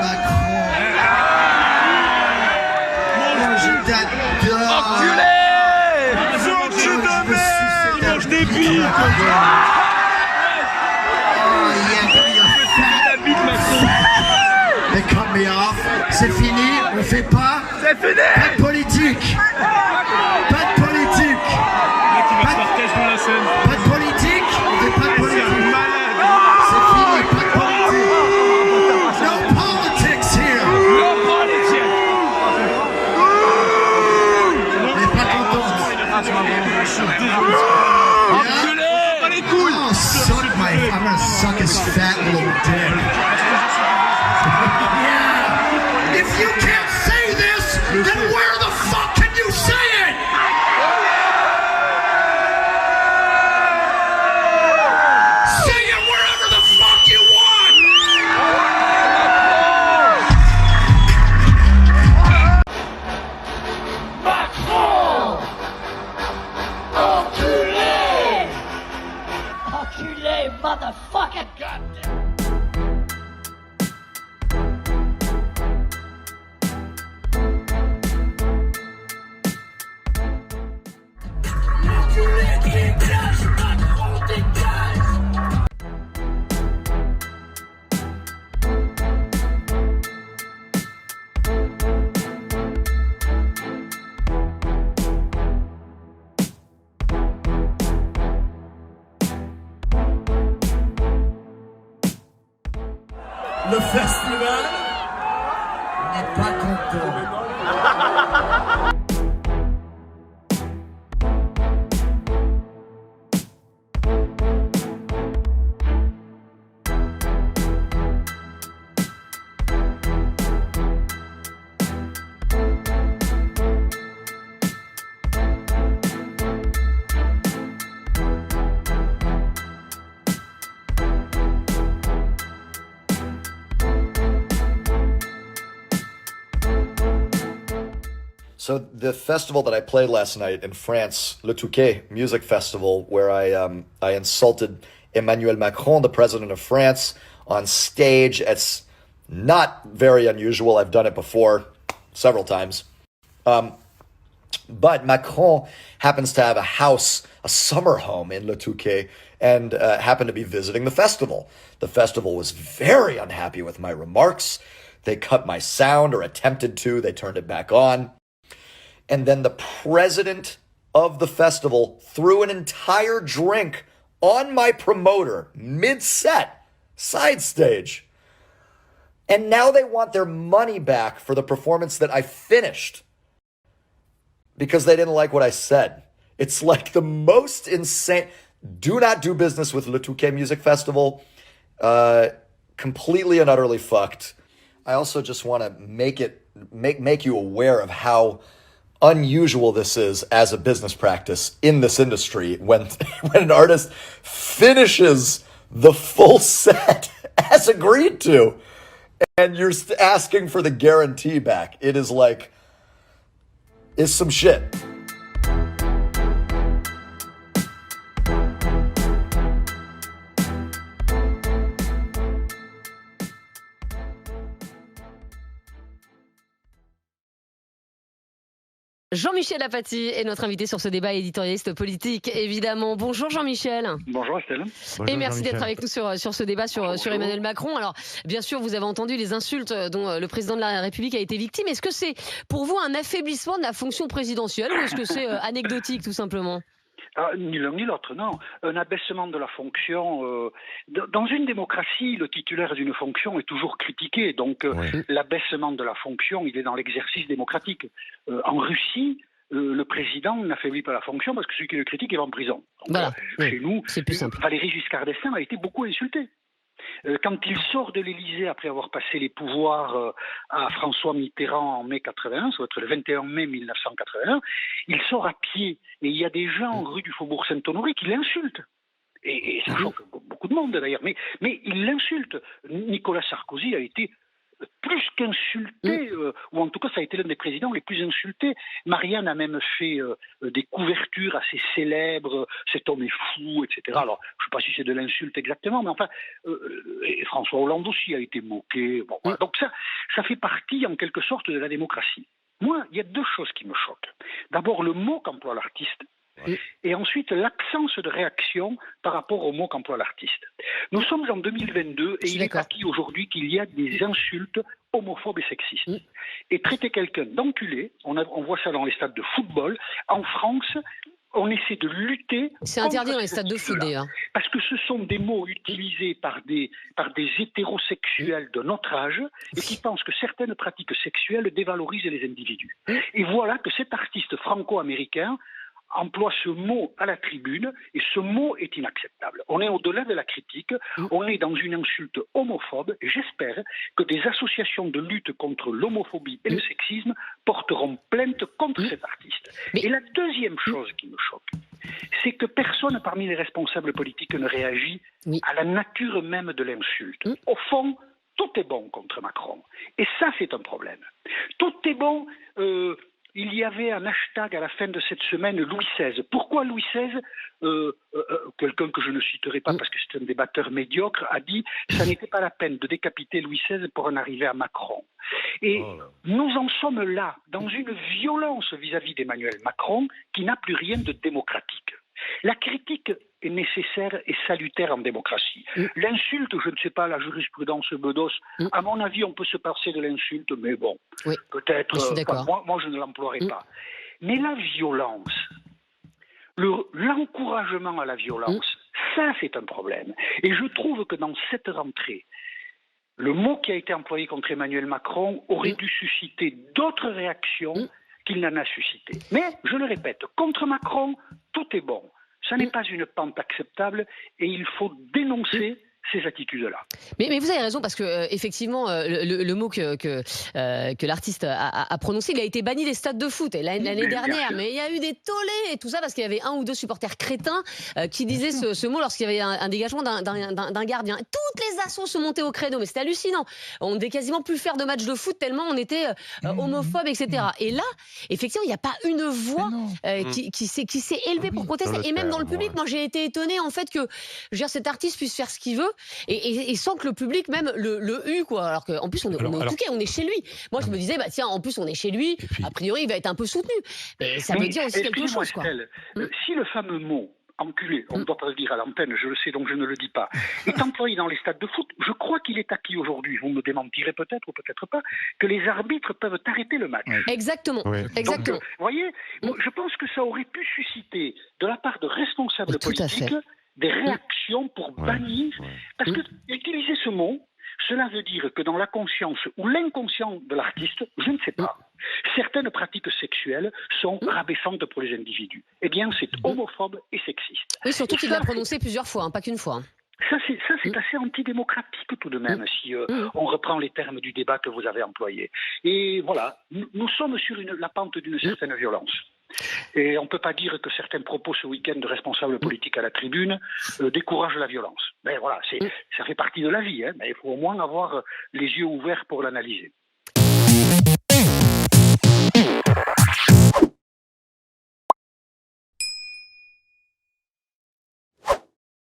Macron. Moi, je t'adore. Enculé! Enculé de merde! Il mange des billes! Oh, yeah, they cut me off. C'est fini, on fait pas. C'est fini! Pas de politique. Pas de politique. Pas de politique. On fait pas de politique. C'est fini, pas de politique. No politics here. No politics! On n'est pas content. Enculé! Pas les couilles! Oh, I'm gonna suck his fat little dick. Yeah. If you can't say this, then where the fuck can you say it? Say it wherever the fuck you want. Macron! Enculé! Enculé, motherfucker! Goddamn! Le festival n'est pas content. So the festival that I played last night in France, Le Touquet Music Festival, where I insulted Emmanuel Macron, the president of France, on stage. It's not very unusual. I've done it before several times. But Macron happens to have a house, a summer home in Le Touquet, and happened to be visiting the festival. The festival was very unhappy with my remarks. They cut my sound, or attempted to. They turned it back on. And then the president of the festival threw an entire drink on my promoter, mid-set, side stage. And now they want their money back for the performance that I finished because they didn't like what I said. It's like the most insane. Do not do business with Le Touquet Music Festival. Completely and utterly fucked. I also just want to make you aware of how unusual this is as a business practice in this industry when an artist finishes the full set as agreed to and you're asking for the guarantee back. It is like, is some shit. Jean-Michel Apathy est notre invité sur ce débat, éditorialiste politique, évidemment. Bonjour Jean-Michel. Bonjour Estelle. Bonjour, et merci d'être avec nous sur ce débat sur Emmanuel Macron. Alors, bien sûr, vous avez entendu les insultes dont le président de la République a été victime. Est-ce que c'est pour vous un affaiblissement de la fonction présidentielle ou est-ce que c'est anecdotique tout simplement ? Ni l'un ni l'autre, non. Un abaissement de la fonction. Dans une démocratie, le titulaire d'une fonction est toujours critiqué. Donc, l'abaissement de la fonction, il est dans l'exercice démocratique. En Russie, le président n'affaiblit pas la fonction parce que celui qui le critique, il va en prison. Donc, voilà. Chez nous, c'est plus simple. Valéry Giscard d'Estaing a été beaucoup insulté. Quand il sort de l'Élysée après avoir passé les pouvoirs à François Mitterrand en mai 81, ça va être le 21 mai 1981, il sort à pied et il y a des gens rue du Faubourg Saint-Honoré qui l'insultent. Et ça choque beaucoup de monde d'ailleurs, mais il l'insulte. Nicolas Sarkozy a été plus qu'insulté, ou en tout cas ça a été l'un des présidents les plus insultés. Marianne a même fait des couvertures assez célèbres, cet homme est fou, etc. Alors je ne sais pas si c'est de l'insulte exactement, mais enfin, et François Hollande aussi a été moqué. Bon, voilà. Donc ça fait partie en quelque sorte de la démocratie. Moi, il y a deux choses qui me choquent. D'abord le mot qu'emploie l'artiste, et ensuite l'absence de réaction par rapport au mot qu'emploie l'artiste. Nous sommes en 2022 et il est acquis aujourd'hui qu'il y a des insultes homophobes et sexistes. Et traiter quelqu'un d'enculé, on voit ça dans les stades de football, en France, on essaie de lutter. C'est interdit dans les stades de foot d'ailleurs. Parce que ce sont des mots utilisés par des hétérosexuels de notre âge et qui pensent que certaines pratiques sexuelles dévalorisent les individus. Et voilà que cet artiste franco-américain emploie ce mot à la tribune et ce mot est inacceptable. On est au-delà de la critique, on est dans une insulte homophobe et j'espère que des associations de lutte contre l'homophobie et le sexisme porteront plainte contre cet artiste. Et la deuxième chose qui me choque, c'est que personne parmi les responsables politiques ne réagit à la nature même de l'insulte. Au fond, tout est bon contre Macron. Et ça, c'est un problème. Tout est bon. Il y avait un hashtag à la fin de cette semaine, Louis XVI. Pourquoi Louis XVI quelqu'un que je ne citerai pas parce que c'est un débatteur médiocre, a dit « ça n'était pas la peine de décapiter Louis XVI pour en arriver à Macron ». Et nous en sommes là, dans une violence vis-à-vis d'Emmanuel Macron qui n'a plus rien de démocratique. La critique est nécessaire et salutaire en démocratie. L'insulte, je ne sais pas, la jurisprudence Bedos, à mon avis, on peut se passer de l'insulte, mais bon, peut-être, moi je ne l'emploierai pas. Mais la violence, l'encouragement à la violence, ça c'est un problème. Et je trouve que dans cette rentrée, le mot qui a été employé contre Emmanuel Macron aurait dû susciter d'autres réactions qu'il n'en a suscité. Mais, je le répète, contre Macron, tout est bon. Ça n'est pas une pente acceptable et il faut dénoncer ces attitudes-là. Mais vous avez raison parce que effectivement le mot que l'artiste a prononcé, il a été banni des stades de foot l'année dernière. Mais il y a eu des tollés et tout ça parce qu'il y avait un ou deux supporters crétins qui disaient ce mot lorsqu'il y avait un dégagement d'un gardien. Toutes les assos se montaient au créneau, mais c'était hallucinant. On ne devait quasiment plus faire de matchs de foot tellement on était homophobes, etc. Et là, effectivement, il n'y a pas une voix qui s'est élevée pour protester. Et même dans le public, moi j'ai été étonnée en fait que je veux dire, cet artiste puisse faire ce qu'il veut. Et sans que le public même le hue, quoi. Alors qu'en plus, on est chez lui. Moi, je me disais, bah tiens, en plus, on est chez lui. A priori, il va être un peu soutenu. Mais ça veut dire aussi quelque chose, quoi. Si le fameux mot enculé, on ne doit pas le dire à l'antenne, je le sais, donc je ne le dis pas, est employé dans les stades de foot, je crois qu'il est acquis aujourd'hui, vous me démentirez peut-être ou peut-être pas, que les arbitres peuvent arrêter le match. Exactement. Exactement. Donc, vous voyez, je pense que ça aurait pu susciter, de la part de responsables politiques, des réactions pour bannir, parce que utiliser ce mot, cela veut dire que dans la conscience ou l'inconscient de l'artiste, je ne sais pas, certaines pratiques sexuelles sont rabaissantes pour les individus. Eh bien, c'est homophobe et sexiste. Oui, surtout qu'il l'a prononcé plusieurs fois, pas qu'une fois. Ça, c'est assez antidémocratique tout de même, si on reprend les termes du débat que vous avez employé. Et voilà, nous sommes sur la pente d'une certaine violence. Et on ne peut pas dire que certains propos ce week-end de responsables politiques à la tribune découragent la violence. Mais voilà, ça fait partie de la vie, mais il faut au moins avoir les yeux ouverts pour l'analyser.